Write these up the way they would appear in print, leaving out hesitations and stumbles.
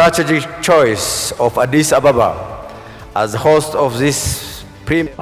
strategic choice of Addis Ababa as the host of this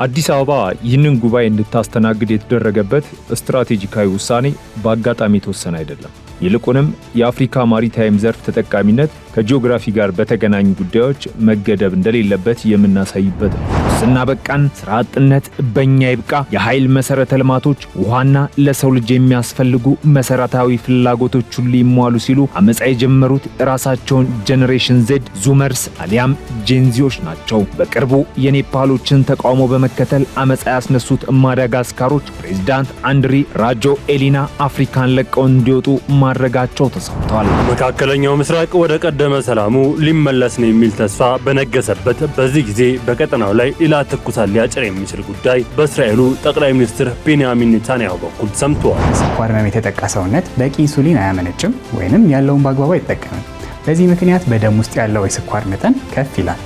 አዲስ አበባ ይህንን ጉባኤ እንድታስተናግድ የተደረገበት ስትራቴጂካዊ ውሳኔ በአጋጣሚ ተወሰነ አይደለም። ይልቁንም የአፍሪካ ማሪታይም ዘርፍ ተጠቃሚነት ከጂኦግራፊ ጋር በተገናኙ ጉዳዮች መገደብ እንደሌለበት የምናሳይበት ነው። ስናበቃን ስራ አጥነት በእኛ ይብቃ፣ የኃይል መሰረተ ልማቶች፣ ውሃና ለሰው ልጅ የሚያስፈልጉ መሰረታዊ ፍላጎቶች ሁሉ ይሟሉ ሲሉ አመጻ የጀመሩት ራሳቸውን ጄኔሬሽን ዜድ ዙመርስ አሊያም ጄንዚዎች ናቸው። በቅርቡ የኔፓሎችን ተቃውሞ በመከተል አመጻ ያስነሱት ማዳጋስካሮች ፕሬዝዳንት አንድሪ ራጆ ኤሊና አፍሪካን ለቀው እንዲወጡ ማድረጋቸው ተሰምቷል። መካከለኛው ምስራቅ ወደ ቀደመ ሰላሙ ሊመለስ ነው የሚል ተስፋ በነገሰበት በዚህ ጊዜ በቀጠናው ላይ ሌላ ትኩሳት ሊያጭር የሚችል ጉዳይ በእስራኤሉ ጠቅላይ ሚኒስትር ቤንያሚን ኔታንያሁ በኩል ሰምቷል። ስኳር ህመም የተጠቃ ሰውነት በቂ ኢንሱሊን አያመነጭም ወይንም ያለውን በአግባቡ አይጠቀምም። በዚህ ምክንያት በደም ውስጥ ያለው የስኳር መጠን ከፍ ይላል።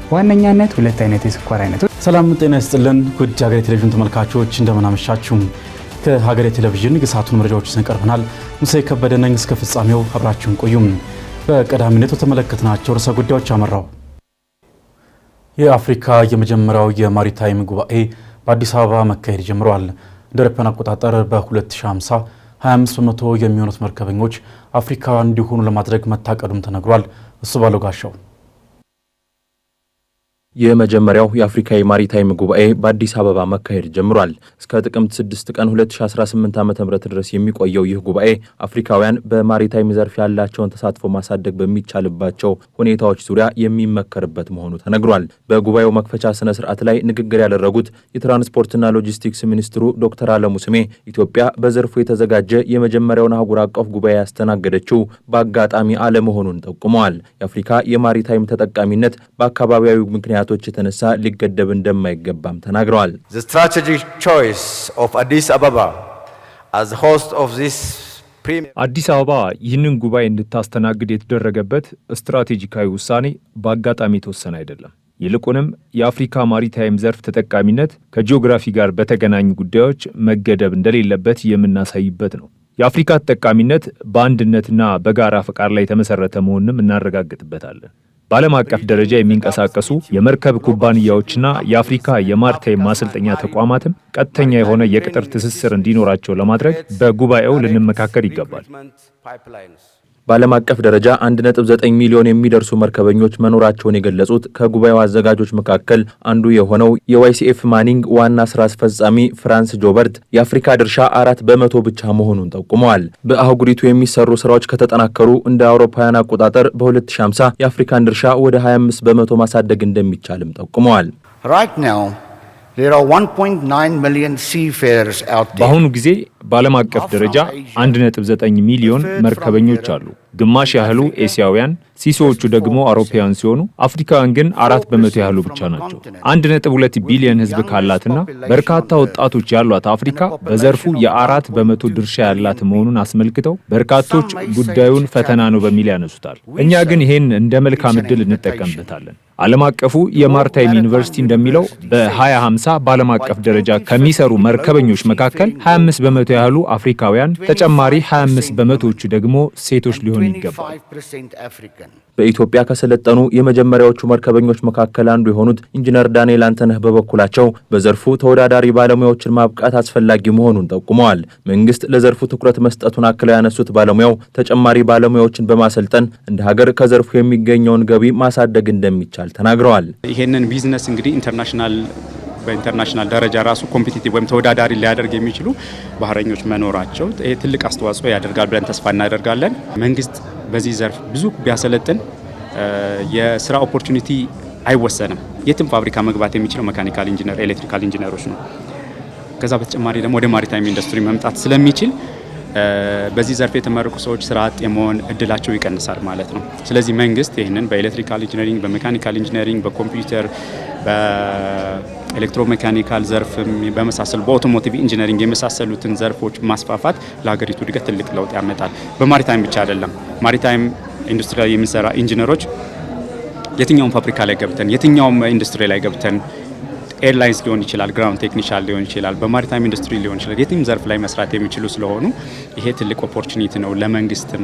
በዋነኛነት ሁለት አይነት የስኳር አይነቶች። ሰላም ጤና ይስጥልን ውድ ሀገሬ ቴሌቪዥን ተመልካቾች እንደምን አመሻችሁ። ከሀገሬ ቴሌቪዥን ግሳቱን መረጃዎች ይዘን ሙሴ ከበደ ነኝ። እስከ ፍጻሜው አብራችሁን ቆዩም። በቀዳሚነት ተመለከትናቸው ርዕሰ ጉዳዮች አመራው። የአፍሪካ የመጀመሪያው የማሪታይም ጉባኤ በአዲስ አበባ መካሄድ ጀምሯል። እንደ አውሮፓውያን አቆጣጠር በ2050 25 በመቶ የሚሆኑት መርከበኞች አፍሪካውያን እንዲሆኑ ለማድረግ መታቀዱም ተነግሯል። እሱ ባለው ጋሻው የመጀመሪያው የአፍሪካ የማሪታይም ጉባኤ በአዲስ አበባ መካሄድ ጀምሯል። እስከ ጥቅምት 6 ቀን 2018 ዓ.ም ድረስ የሚቆየው ይህ ጉባኤ አፍሪካውያን በማሪታይም ዘርፍ ያላቸውን ተሳትፎ ማሳደግ በሚቻልባቸው ሁኔታዎች ዙሪያ የሚመከርበት መሆኑ ተነግሯል። በጉባኤው መክፈቻ ስነ ስርዓት ላይ ንግግር ያደረጉት የትራንስፖርትና ሎጂስቲክስ ሚኒስትሩ ዶክተር አለሙ ስሜ ኢትዮጵያ በዘርፉ የተዘጋጀ የመጀመሪያውን አህጉር አቀፍ ጉባኤ ያስተናገደችው በአጋጣሚ አለመሆኑን ጠቁመዋል። የአፍሪካ የማሪታይም ተጠቃሚነት በአካባቢያዊ ምክንያት የተነሳ ሊገደብ እንደማይገባም ተናግረዋል። The strategic choice of Addis Ababa as the host of this አዲስ አበባ ይህንን ጉባኤ እንድታስተናግድ የተደረገበት ስትራቴጂካዊ ውሳኔ በአጋጣሚ የተወሰነ አይደለም። ይልቁንም የአፍሪካ ማሪታይም ዘርፍ ተጠቃሚነት ከጂኦግራፊ ጋር በተገናኙ ጉዳዮች መገደብ እንደሌለበት የምናሳይበት ነው። የአፍሪካ ተጠቃሚነት በአንድነትና በጋራ ፈቃድ ላይ የተመሰረተ መሆኑንም እናረጋግጥበታለን። በዓለም አቀፍ ደረጃ የሚንቀሳቀሱ የመርከብ ኩባንያዎችና የአፍሪካ የማሪታይም ማሰልጠኛ ተቋማትም ቀጥተኛ የሆነ የቅጥር ትስስር እንዲኖራቸው ለማድረግ በጉባኤው ልንመካከር ይገባል። በዓለም አቀፍ ደረጃ 1.9 ሚሊዮን የሚደርሱ መርከበኞች መኖራቸውን የገለጹት ከጉባኤው አዘጋጆች መካከል አንዱ የሆነው የዋይሲኤፍ ማኒንግ ዋና ስራ አስፈጻሚ ፍራንስ ጆበርት የአፍሪካ ድርሻ 4 በመቶ ብቻ መሆኑን ጠቁመዋል። በአህጉሪቱ የሚሰሩ ስራዎች ከተጠናከሩ እንደ አውሮፓውያን አቆጣጠር በ2050 የአፍሪካን ድርሻ ወደ 25 በመቶ ማሳደግ እንደሚቻልም ጠቁመዋል። Right now there are 1.9 million seafarers out there. በአሁኑ ጊዜ በዓለም አቀፍ ደረጃ 1.9 ሚሊዮን መርከበኞች አሉ። ግማሽ ያህሉ ኤሲያውያን፣ ሲሶዎቹ ደግሞ አውሮፓውያን ሲሆኑ አፍሪካውያን ግን 4 በመቶ ያህሉ ብቻ ናቸው። 1.2 ቢሊዮን ህዝብ ካላትና በርካታ ወጣቶች ያሏት አፍሪካ በዘርፉ የ4 በመቶ ድርሻ ያላት መሆኑን አስመልክተው በርካቶች ጉዳዩን ፈተና ነው በሚል ያነሱታል። እኛ ግን ይሄን እንደ መልካም ዕድል እንጠቀምበታለን። ዓለም አቀፉ የማሪታይም ዩኒቨርሲቲ እንደሚለው በ2050 በዓለም አቀፍ ደረጃ ከሚሰሩ መርከበኞች መካከል 25 በመቶ ያህሉ አፍሪካውያን፣ ተጨማሪ 25 በመቶዎቹ ደግሞ ሴቶች ሊሆኑ ይገባል። በኢትዮጵያ ከሰለጠኑ የመጀመሪያዎቹ መርከበኞች መካከል አንዱ የሆኑት ኢንጂነር ዳንኤል አንተነህ በበኩላቸው በዘርፉ ተወዳዳሪ ባለሙያዎችን ማብቃት አስፈላጊ መሆኑን ጠቁመዋል። መንግስት ለዘርፉ ትኩረት መስጠቱን አክለው ያነሱት ባለሙያው ተጨማሪ ባለሙያዎችን በማሰልጠን እንደ ሀገር ከዘርፉ የሚገኘውን ገቢ ማሳደግ እንደሚቻል ተናግረዋል። ይሄንን ቢዝነስ እንግዲህ በኢንተርናሽናል ደረጃ ራሱ ኮምፒቲቲቭ ወይም ተወዳዳሪ ሊያደርግ የሚችሉ ባህረኞች መኖራቸው ይሄ ትልቅ አስተዋጽኦ ያደርጋል ብለን ተስፋ እናደርጋለን። መንግስት በዚህ ዘርፍ ብዙ ቢያሰለጥን የስራ ኦፖርቹኒቲ አይወሰንም። የትም ፋብሪካ መግባት የሚችለው መካኒካል ኢንጂነር፣ ኤሌክትሪካል ኢንጂነሮች ነው። ከዛ በተጨማሪ ደግሞ ወደ ማሪታይም ኢንዱስትሪ መምጣት ስለሚችል በዚህ ዘርፍ የተመረቁ ሰዎች ስራ አጥ የመሆን እድላቸው ይቀንሳል ማለት ነው። ስለዚህ መንግስት ይህንን በኤሌክትሪካል ኢንጂነሪንግ፣ በሜካኒካል ኢንጂነሪንግ፣ በኮምፒውተር፣ በኤሌክትሮሜካኒካል ዘርፍ በመሳሰሉ በአውቶሞቲቭ ኢንጂነሪንግ የመሳሰሉትን ዘርፎች ማስፋፋት ለሀገሪቱ እድገት ትልቅ ለውጥ ያመጣል። በማሪታይም ብቻ አይደለም። ማሪታይም ኢንዱስትሪ ላይ የሚሰራ ኢንጂነሮች የትኛውም ፋብሪካ ላይ ገብተን የትኛውም ኢንዱስትሪ ላይ ገብተን ኤርላይንስ ሊሆን ይችላል፣ ግራውንድ ቴክኒሻል ሊሆን ይችላል፣ በማሪታይም ኢንዱስትሪ ሊሆን ይችላል፣ የትኛውም ዘርፍ ላይ መስራት የሚችሉ ስለሆኑ ይሄ ትልቅ ኦፖርቹኒቲ ነው ለመንግስትም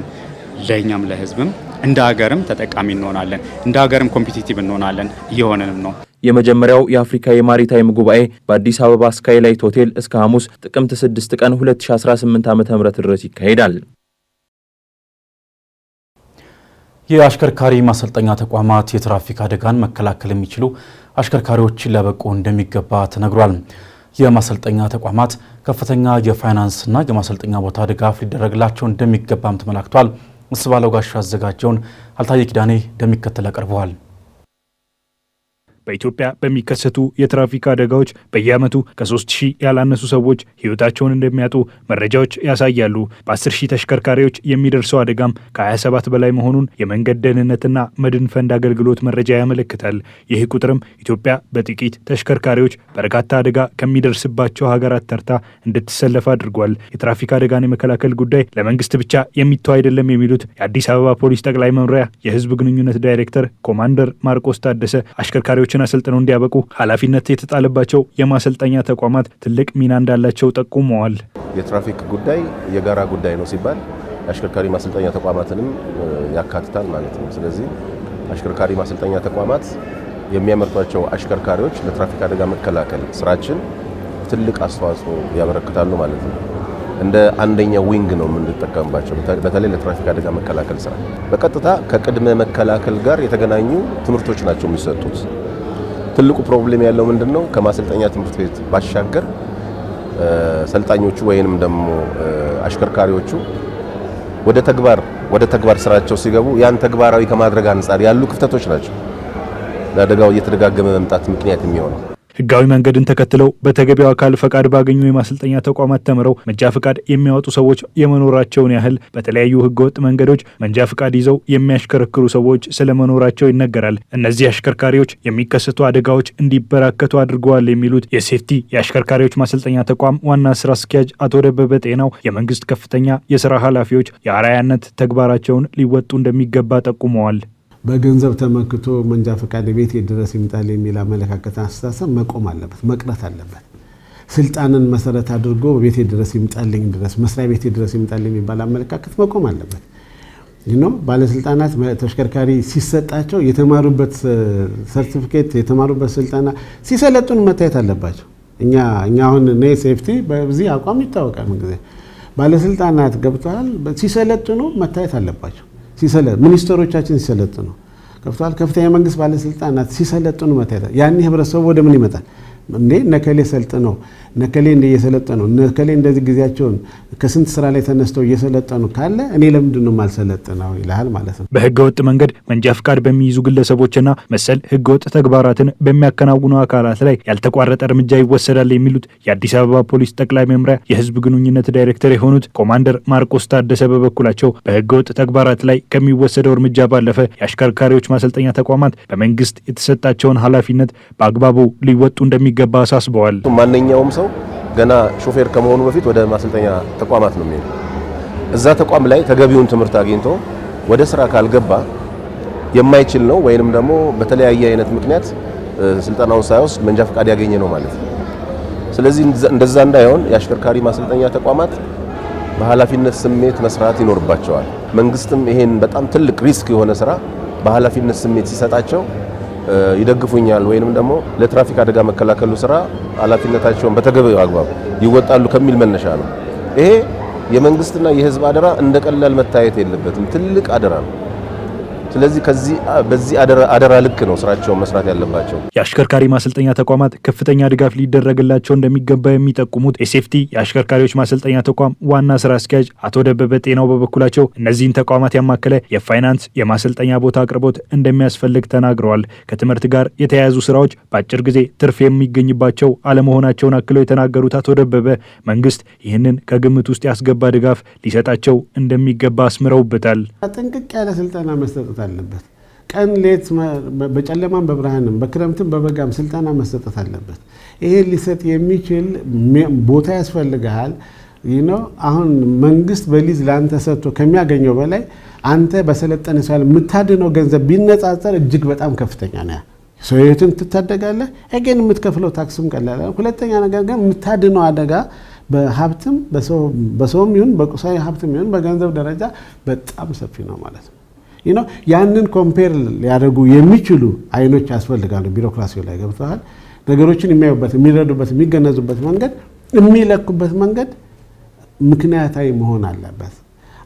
ለኛም ለህዝብም እንደ ሀገርም ተጠቃሚ እንሆናለን፣ እንደ ሀገርም ኮምፒቲቲቭ እንሆናለን፣ እየሆነንም ነው። የመጀመሪያው የአፍሪካ የማሪታይም ጉባኤ በአዲስ አበባ ስካይላይት ሆቴል እስከ ሐሙስ ጥቅምት 6 ቀን 2018 ዓ.ም ድረስ ይካሄዳል። የአሽከርካሪ ማሰልጠኛ ተቋማት የትራፊክ አደጋን መከላከል የሚችሉ አሽከርካሪዎችን ሊያበቁ እንደሚገባ ተነግሯል። የማሰልጠኛ ተቋማት ከፍተኛ የፋይናንስና የማሰልጠኛ ቦታ ድጋፍ ሊደረግላቸው እንደሚገባም ተመላክቷል። ምስባለው ጋሻ አዘጋጀውን አልታየ ኪዳኔ እንደሚከተል ያቀርበዋል። በኢትዮጵያ በሚከሰቱ የትራፊክ አደጋዎች በየዓመቱ ከ3000 ያላነሱ ሰዎች ሕይወታቸውን እንደሚያጡ መረጃዎች ያሳያሉ። በ10000 ተሽከርካሪዎች የሚደርሰው አደጋም ከ27 በላይ መሆኑን የመንገድ ደህንነትና መድን ፈንድ አገልግሎት መረጃ ያመለክታል። ይህ ቁጥርም ኢትዮጵያ በጥቂት ተሽከርካሪዎች በርካታ አደጋ ከሚደርስባቸው ሀገራት ተርታ እንድትሰለፍ አድርጓል። የትራፊክ አደጋን የመከላከል ጉዳይ ለመንግስት ብቻ የሚተው አይደለም የሚሉት የአዲስ አበባ ፖሊስ ጠቅላይ መምሪያ የህዝብ ግንኙነት ዳይሬክተር ኮማንደር ማርቆስ ታደሰ አሽከርካሪዎች አሰልጥነው እንዲያበቁ ኃላፊነት የተጣለባቸው የማሰልጠኛ ተቋማት ትልቅ ሚና እንዳላቸው ጠቁመዋል። የትራፊክ ጉዳይ የጋራ ጉዳይ ነው ሲባል አሽከርካሪ ማሰልጠኛ ተቋማትንም ያካትታል ማለት ነው። ስለዚህ አሽከርካሪ ማሰልጠኛ ተቋማት የሚያመርቷቸው አሽከርካሪዎች ለትራፊክ አደጋ መከላከል ስራችን ትልቅ አስተዋጽኦ ያበረክታሉ ማለት ነው። እንደ አንደኛ ዊንግ ነው የምንጠቀምባቸው። በተለይ ለትራፊክ አደጋ መከላከል ስራ በቀጥታ ከቅድመ መከላከል ጋር የተገናኙ ትምህርቶች ናቸው የሚሰጡት። ትልቁ ፕሮብሌም ያለው ምንድነው? ከማሰልጠኛ ትምህርት ቤት ባሻገር ሰልጣኞቹ ወይንም ደግሞ አሽከርካሪዎቹ ወደ ተግባር ስራቸው ሲገቡ ያን ተግባራዊ ከማድረግ አንጻር ያሉ ክፍተቶች ናቸው ለአደጋው እየተደጋገመ መምጣት ምክንያት የሚሆነው። ህጋዊ መንገድን ተከትለው በተገቢው አካል ፈቃድ ባገኙ የማሰልጠኛ ተቋማት ተምረው መንጃ ፈቃድ የሚያወጡ ሰዎች የመኖራቸውን ያህል በተለያዩ ህገወጥ መንገዶች መንጃ ፈቃድ ይዘው የሚያሽከረክሩ ሰዎች ስለመኖራቸው ይነገራል። እነዚህ አሽከርካሪዎች የሚከሰቱ አደጋዎች እንዲበራከቱ አድርገዋል የሚሉት የሴፍቲ የአሽከርካሪዎች ማሰልጠኛ ተቋም ዋና ስራ አስኪያጅ አቶ ደበበ ጤናው የመንግስት ከፍተኛ የስራ ኃላፊዎች የአርአያነት ተግባራቸውን ሊወጡ እንደሚገባ ጠቁመዋል። በገንዘብ ተመክቶ መንጃ ፈቃድ ቤት ድረስ ይምጣል የሚል አመለካከት አስተሳሰብ መቆም አለበት፣ መቅረት አለበት። ስልጣንን መሰረት አድርጎ ቤት ድረስ ይምጣልኝ ድረስ መስሪያ ቤት ድረስ ይምጣልኝ የሚባል አመለካከት መቆም አለበት። ባለስልጣናት ተሽከርካሪ ሲሰጣቸው የተማሩበት ሰርቲፊኬት የተማሩበት ስልጣና ሲሰለጡን መታየት አለባቸው። እኛ አሁን ሴፍቲ በዚህ አቋም ይታወቃል። ምን ጊዜ ባለስልጣናት ገብተዋል ሲሰለጥኑ መታየት አለባቸው። ሚኒስትሮቻችን ሲሰለጥኑ ከፍቷል። ከፍተኛ መንግስት ባለስልጣናት ሲሰለጥኑ መታየት ያኔ ህብረተሰቡ ወደ ምን ይመጣል? እንዴ ነከሌ ሰልጥነው ነከሌ እየሰለጠኑ ነከሌ እንደዚህ ጊዜያቸውን ከስንት ስራ ላይ ተነስተው እየሰለጠኑ ካለ እኔ ለምንድን ነው ማልሰለጥነው ይላል ማለት ነው። በህገወጥ መንገድ መንጃ ፈቃድ በሚይዙ ግለሰቦችና መሰል ህገወጥ ተግባራትን በሚያከናውኑ አካላት ላይ ያልተቋረጠ እርምጃ ይወሰዳል የሚሉት የአዲስ አበባ ፖሊስ ጠቅላይ መምሪያ የህዝብ ግንኙነት ዳይሬክተር የሆኑት ኮማንደር ማርቆስ ታደሰ በበኩላቸው በህገወጥ ተግባራት ላይ ከሚወሰደው እርምጃ ባለፈ የአሽከርካሪዎች ማሰልጠኛ ተቋማት በመንግስት የተሰጣቸውን ኃላፊነት በአግባቡ ሊወጡ እንደሚገባ አሳስበዋል። ማንኛውም ሰው ገና ሾፌር ከመሆኑ በፊት ወደ ማሰልጠኛ ተቋማት ነው የሚሄደው። እዛ ተቋም ላይ ተገቢውን ትምህርት አግኝቶ ወደ ስራ ካልገባ የማይችል ነው ወይንም ደግሞ በተለያየ አይነት ምክንያት ስልጠናውን ሳይወስድ መንጃ ፈቃድ ያገኘ ነው ማለት ነው። ስለዚህ እንደዛ እንዳይሆን የአሽከርካሪ ማሰልጠኛ ተቋማት በኃላፊነት ስሜት መስራት ይኖርባቸዋል። መንግስትም ይሄን በጣም ትልቅ ሪስክ የሆነ ስራ በኃላፊነት ስሜት ሲሰጣቸው ይደግፉኛል ወይንም ደግሞ ለትራፊክ አደጋ መከላከሉ ስራ ኃላፊነታቸውን በተገቢው አግባብ ይወጣሉ ከሚል መነሻ ነው። ይሄ የመንግስትና የህዝብ አደራ እንደቀላል መታየት የለበትም። ትልቅ አደራ ነው። ስለዚህ በዚህ አደራ ልክ ነው ስራቸውን መስራት ያለባቸው። የአሽከርካሪ ማሰልጠኛ ተቋማት ከፍተኛ ድጋፍ ሊደረግላቸው እንደሚገባ የሚጠቁሙት የሴፍቲ የአሽከርካሪዎች ማሰልጠኛ ተቋም ዋና ስራ አስኪያጅ አቶ ደበበ ጤናው በበኩላቸው እነዚህን ተቋማት ያማከለ የፋይናንስ የማሰልጠኛ ቦታ አቅርቦት እንደሚያስፈልግ ተናግረዋል። ከትምህርት ጋር የተያያዙ ስራዎች በአጭር ጊዜ ትርፍ የሚገኝባቸው አለመሆናቸውን አክለው የተናገሩት አቶ ደበበ መንግስት ይህንን ከግምት ውስጥ ያስገባ ድጋፍ ሊሰጣቸው እንደሚገባ አስምረውበታል። ጥንቅቅ ያለ ስልጠና መስጠት አለበት። ቀን ሌት በጨለማም በብርሃንም በክረምትም በበጋም ስልጠና መስጠት አለበት። ይሄ ሊሰጥ የሚችል ቦታ ያስፈልጋል። አሁን መንግስት በሊዝ ላንተ ሰጥቶ ከሚያገኘው በላይ አንተ በሰለጠነ ሰው የምታድነው ገንዘብ ቢነጻጸር እጅግ በጣም ከፍተኛ ነው። ሰውየትን ትታደጋለህ። እገን የምትከፍለው ታክስም ቀላል። ሁለተኛ ነገር ግን የምታድነው አደጋ በሀብትም በሰውም ይሁን በቁሳዊ ሀብትም ይሁን በገንዘብ ደረጃ በጣም ሰፊ ነው ማለት ነው። ያንን ኮምፔር ሊያደርጉ የሚችሉ አይኖች ያስፈልጋሉ። ቢሮክራሲው ላይ ገብተዋል። ነገሮችን የሚያዩበት፣ የሚረዱበት፣ የሚገነዙበት መንገድ፣ የሚለኩበት መንገድ ምክንያታዊ መሆን አለበት።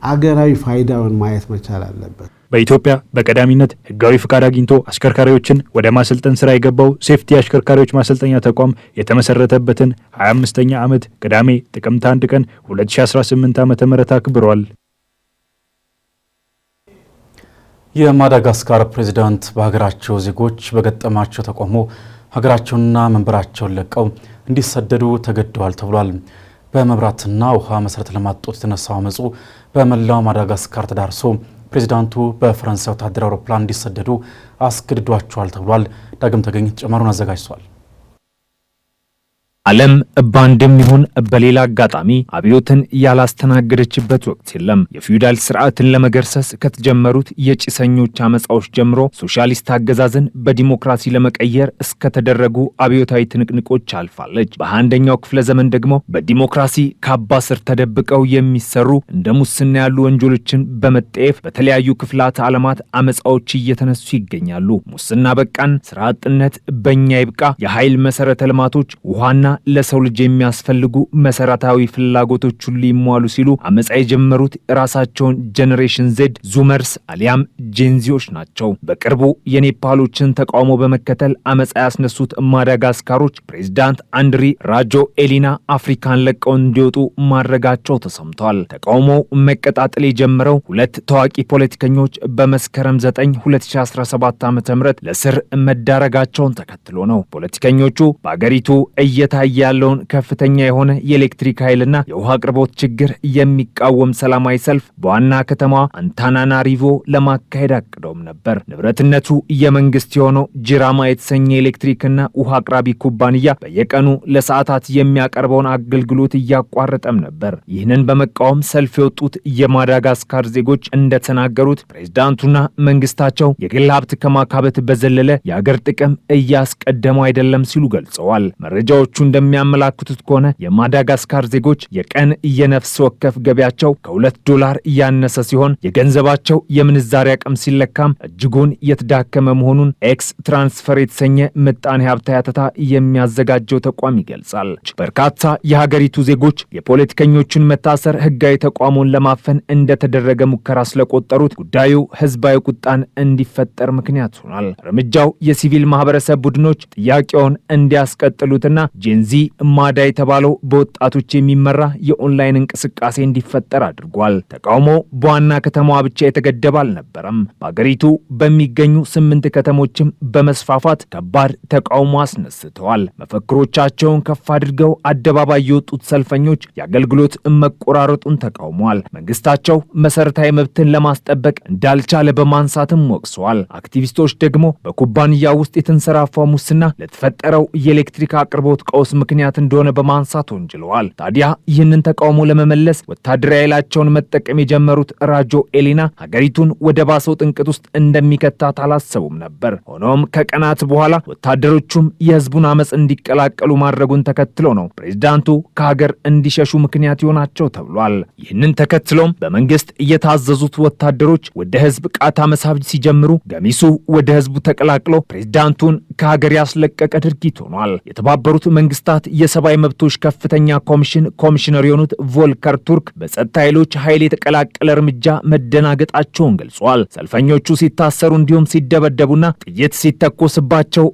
አገራዊ ፋይዳውን ማየት መቻል አለበት። በኢትዮጵያ በቀዳሚነት ህጋዊ ፍቃድ አግኝቶ አሽከርካሪዎችን ወደ ማሰልጠን ስራ የገባው ሴፍቲ አሽከርካሪዎች ማሰልጠኛ ተቋም የተመሰረተበትን 25ኛ ዓመት ቅዳሜ ጥቅምት 1 ቀን 2018 ዓ.ም አክብሯል። የማዳጋስካር ፕሬዝዳንት በሀገራቸው ዜጎች በገጠማቸው ተቃውሞ ሀገራቸውንና መንበራቸውን ለቀው እንዲሰደዱ ተገደዋል ተብሏል። በመብራትና ውሃ መሰረተ ልማት እጦት የተነሳው አመፁ በመላው ማዳጋስካር ተዳርሶ ፕሬዝዳንቱ በፈረንሳይ ወታደራዊ አውሮፕላን እንዲሰደዱ አስገድዷቸዋል ተብሏል። ዳግም ተገኝ ተጨማሪውን አዘጋጅቷል። ዓለም በአንድም ይሁን በሌላ አጋጣሚ አብዮትን ያላስተናገደችበት ወቅት የለም። የፊውዳል ስርዓትን ለመገርሰስ ከተጀመሩት የጭሰኞች አመጻዎች ጀምሮ ሶሻሊስት አገዛዝን በዲሞክራሲ ለመቀየር እስከተደረጉ አብዮታዊ ትንቅንቆች አልፋለች። በ21ኛው ክፍለ ዘመን ደግሞ በዲሞክራሲ ካባ ስር ተደብቀው የሚሰሩ እንደ ሙስና ያሉ ወንጀሎችን በመጠየፍ በተለያዩ ክፍላት ዓለማት አመጻዎች እየተነሱ ይገኛሉ። ሙስና በቃን፣ ስራ አጥነት በእኛ ይብቃ፣ የኃይል መሰረተ ልማቶች፣ ውሃና ለሰው ልጅ የሚያስፈልጉ መሰረታዊ ፍላጎቶች ሁሉ ይሟሉ ሲሉ አመጻ የጀመሩት ራሳቸውን ጄኔሬሽን ዜድ ዙመርስ አሊያም ጄንዚዎች ናቸው። በቅርቡ የኔፓሎችን ተቃውሞ በመከተል አመጻ ያስነሱት ማዳጋስካሮች ፕሬዝዳንት አንድሪ ራጆ ኤሊና አፍሪካን ለቀው እንዲወጡ ማድረጋቸው ተሰምቷል። ተቃውሞው መቀጣጠል የጀመረው ሁለት ታዋቂ ፖለቲከኞች በመስከረም 9 2017 ዓ.ም ለስር መዳረጋቸውን ተከትሎ ነው። ፖለቲከኞቹ በአገሪቱ ያለውን ከፍተኛ የሆነ የኤሌክትሪክ ኃይልና የውሃ አቅርቦት ችግር የሚቃወም ሰላማዊ ሰልፍ በዋና ከተማ አንታናናሪቮ ለማካሄድ አቅደውም ነበር። ንብረትነቱ የመንግስት የሆነው ጅራማ የተሰኘ ኤሌክትሪክና ውሃ አቅራቢ ኩባንያ በየቀኑ ለሰዓታት የሚያቀርበውን አገልግሎት እያቋረጠም ነበር። ይህንን በመቃወም ሰልፍ የወጡት የማዳጋስካር ዜጎች እንደተናገሩት ፕሬዝዳንቱና መንግስታቸው የግል ሀብት ከማካበት በዘለለ የአገር ጥቅም እያስቀደሙ አይደለም ሲሉ ገልጸዋል። መረጃዎቹ እንደሚያመላክቱት ከሆነ የማዳጋስካር ዜጎች የቀን የነፍስ ወከፍ ገቢያቸው $2 ያነሰ ሲሆን የገንዘባቸው የምንዛሪ አቅም ሲለካም እጅጉን የተዳከመ መሆኑን ኤክስ ትራንስፈር የተሰኘ ምጣኔ ሀብታዊ አተታ የሚያዘጋጀው ተቋም ይገልጻል። በርካታ የሀገሪቱ ዜጎች የፖለቲከኞችን መታሰር ህጋዊ ተቋሙን ለማፈን እንደተደረገ ሙከራ ስለቆጠሩት ጉዳዩ ህዝባዊ ቁጣን እንዲፈጠር ምክንያት ሆኗል። እርምጃው የሲቪል ማህበረሰብ ቡድኖች ጥያቄውን እንዲያስቀጥሉትና ጄንዚ ማዳ የተባለው በወጣቶች የሚመራ የኦንላይን እንቅስቃሴ እንዲፈጠር አድርጓል። ተቃውሞ በዋና ከተማዋ ብቻ የተገደበ አልነበረም። በአገሪቱ በሚገኙ 8 ከተሞችም በመስፋፋት ከባድ ተቃውሞ አስነስተዋል። መፈክሮቻቸውን ከፍ አድርገው አደባባይ የወጡት ሰልፈኞች የአገልግሎት መቆራረጡን ተቃውመዋል። መንግስታቸው መሰረታዊ መብትን ለማስጠበቅ እንዳልቻለ በማንሳትም ወቅሰዋል። አክቲቪስቶች ደግሞ በኩባንያ ውስጥ የተንሰራፋው ሙስና ለተፈጠረው የኤሌክትሪክ አቅርቦት ቀውስ ምክንያት እንደሆነ በማንሳት ወንጅለዋል። ታዲያ ይህንን ተቃውሞ ለመመለስ ወታደራዊ ኃይላቸውን መጠቀም የጀመሩት ራጆ ኤሊና ሀገሪቱን ወደ ባሰው ጥንቅጥ ውስጥ እንደሚከታት አላሰቡም ነበር። ሆኖም ከቀናት በኋላ ወታደሮቹም የህዝቡን አመፅ እንዲቀላቀሉ ማድረጉን ተከትሎ ነው ፕሬዝዳንቱ ከሀገር እንዲሸሹ ምክንያት ይሆናቸው ተብሏል። ይህንን ተከትሎም በመንግስት እየታዘዙት ወታደሮች ወደ ህዝብ ቃታ መሳብ ሲጀምሩ ገሚሱ ወደ ህዝቡ ተቀላቅሎ ፕሬዝዳንቱን ከሀገር ያስለቀቀ ድርጊት ሆኗል። የተባበሩት መንግስታት የሰብአዊ መብቶች ከፍተኛ ኮሚሽን ኮሚሽነር የሆኑት ቮልከር ቱርክ በጸጥታ ኃይሎች ኃይል የተቀላቀለ እርምጃ መደናገጣቸውን ገልጿል። ሰልፈኞቹ ሲታሰሩ እንዲሁም ሲደበደቡና ጥይት ሲተኮስባቸው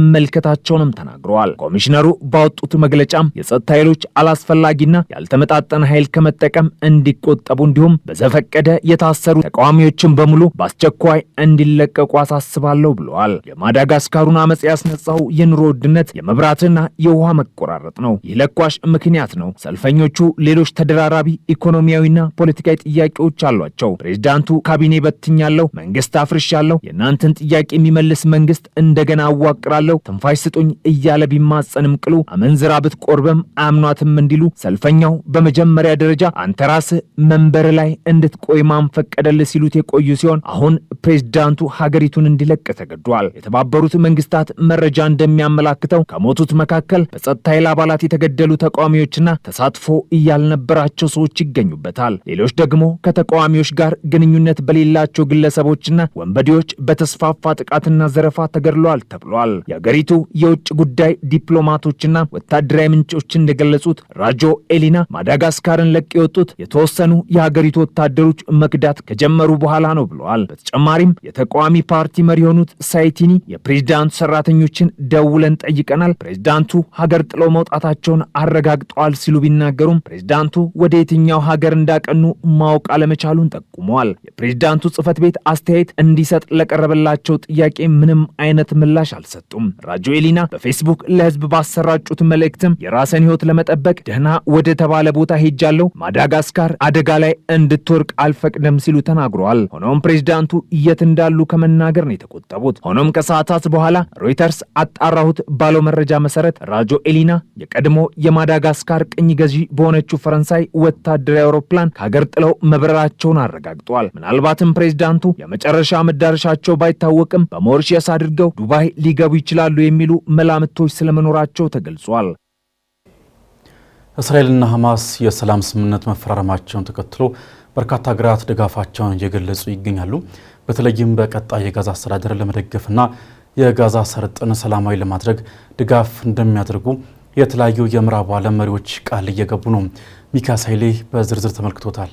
መመልከታቸውንም ተናግረዋል። ኮሚሽነሩ ባወጡት መግለጫም የጸጥታ ኃይሎች አላስፈላጊና ያልተመጣጠነ ኃይል ከመጠቀም እንዲቆጠቡ እንዲሁም በዘፈቀደ የታሰሩ ተቃዋሚዎችን በሙሉ በአስቸኳይ እንዲለቀቁ አሳስባለሁ ብለዋል። የማዳጋስካሩን አመጽ ያስነሳው የኑሮ ውድነት የመብራትና የውሃ መቆራረጥ ነው። ይህ ለኳሽ ምክንያት ነው። ሰልፈኞቹ ሌሎች ተደራራቢ ኢኮኖሚያዊና ፖለቲካዊ ጥያቄዎች አሏቸው። ፕሬዝዳንቱ ካቢኔ በትኛለሁ፣ መንግስት አፍርሻለሁ፣ የእናንተን ጥያቄ የሚመልስ መንግስት እንደገና አዋቅራለሁ፣ ትንፋሽ ስጡኝ እያለ ቢማጸንም ቅሉ አመንዝራ ብትቆርበም አያምኗትም እንዲሉ ሰልፈኛው በመጀመሪያ ደረጃ አንተ ራስህ መንበር ላይ እንድትቆይ ማን ፈቀደልህ ሲሉት የቆዩ ሲሆን አሁን ፕሬዝዳንቱ ሀገሪቱን እንዲለቅ ተገዷል። የተባበሩት መንግስታት ሰዓታት መረጃ እንደሚያመላክተው ከሞቱት መካከል በጸጥታ ኃይል አባላት የተገደሉ ተቃዋሚዎችና ተሳትፎ ያልነበራቸው ሰዎች ይገኙበታል። ሌሎች ደግሞ ከተቃዋሚዎች ጋር ግንኙነት በሌላቸው ግለሰቦችና ወንበዴዎች በተስፋፋ ጥቃትና ዘረፋ ተገድለዋል ተብሏል። የአገሪቱ የውጭ ጉዳይ ዲፕሎማቶችና ወታደራዊ ምንጮች እንደገለጹት ራጆ ኤሊና ማዳጋስካርን ለቀው የወጡት የተወሰኑ የሀገሪቱ ወታደሮች መክዳት ከጀመሩ በኋላ ነው ብለዋል። በተጨማሪም የተቃዋሚ ፓርቲ መሪ የሆኑት ሳይቲኒ የፕሬዝዳንቱ ሰራተኞችን ደውለን ጠይቀናል፣ ፕሬዝዳንቱ ሀገር ጥለው መውጣታቸውን አረጋግጠዋል ሲሉ ቢናገሩም ፕሬዝዳንቱ ወደ የትኛው ሀገር እንዳቀኑ ማወቅ አለመቻሉን ጠቁመዋል። የፕሬዝዳንቱ ጽህፈት ቤት አስተያየት እንዲሰጥ ለቀረበላቸው ጥያቄ ምንም አይነት ምላሽ አልሰጡም። ራጆ ኤሊና በፌስቡክ ለህዝብ ባሰራጩት መልእክትም የራስን ህይወት ለመጠበቅ ደህና ወደ ተባለ ቦታ ሄጃለሁ፣ ማዳጋስካር አደጋ ላይ እንድትወርቅ አልፈቅድም ሲሉ ተናግረዋል። ሆኖም ፕሬዝዳንቱ የት እንዳሉ ከመናገር ነው የተቆጠቡት። ሆኖም ከሰዓታት በኋላ ሮይተርስ አጣራሁት ባለው መረጃ መሰረት ራጆ ኤሊና የቀድሞ የማዳጋስካር ቅኝ ገዢ በሆነችው ፈረንሳይ ወታደራዊ አውሮፕላን ከሀገር ጥለው መብረራቸውን አረጋግጧል። ምናልባትም ፕሬዝዳንቱ የመጨረሻ መዳረሻቸው ባይታወቅም በሞሪሸስ አድርገው ዱባይ ሊገቡ ይችላሉ የሚሉ መላምቶች ስለመኖራቸው ተገልጿል። እስራኤልና ሐማስ የሰላም ስምምነት መፈራረማቸውን ተከትሎ በርካታ ሀገራት ድጋፋቸውን እየገለጹ ይገኛሉ። በተለይም በቀጣይ የጋዛ አስተዳደር ለመደገፍና የጋዛ ሰርጥን ሰላማዊ ለማድረግ ድጋፍ እንደሚያደርጉ የተለያዩ የምዕራቡ ዓለም መሪዎች ቃል እየገቡ ነው። ሚካኤል ኃይሌ በዝርዝር ተመልክቶታል።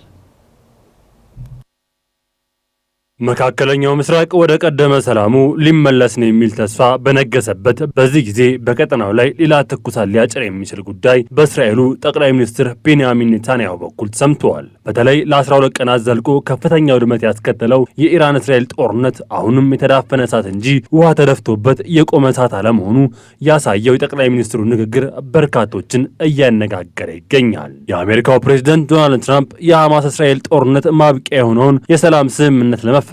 መካከለኛው ምስራቅ ወደ ቀደመ ሰላሙ ሊመለስ ነው የሚል ተስፋ በነገሰበት በዚህ ጊዜ በቀጠናው ላይ ሌላ ትኩሳት ሊያጭር የሚችል ጉዳይ በእስራኤሉ ጠቅላይ ሚኒስትር ቤንያሚን ኔታንያሁ በኩል ሰምተዋል። በተለይ ለ12 ቀናት ዘልቆ ከፍተኛ ውድመት ያስከተለው የኢራን እስራኤል ጦርነት አሁንም የተዳፈነ እሳት እንጂ ውሃ ተደፍቶበት የቆመ እሳት አለመሆኑ ያሳየው የጠቅላይ ሚኒስትሩ ንግግር በርካቶችን እያነጋገረ ይገኛል። የአሜሪካው ፕሬዝዳንት ዶናልድ ትራምፕ የሐማስ እስራኤል ጦርነት ማብቂያ የሆነውን የሰላም ስምምነት ለመፈራረም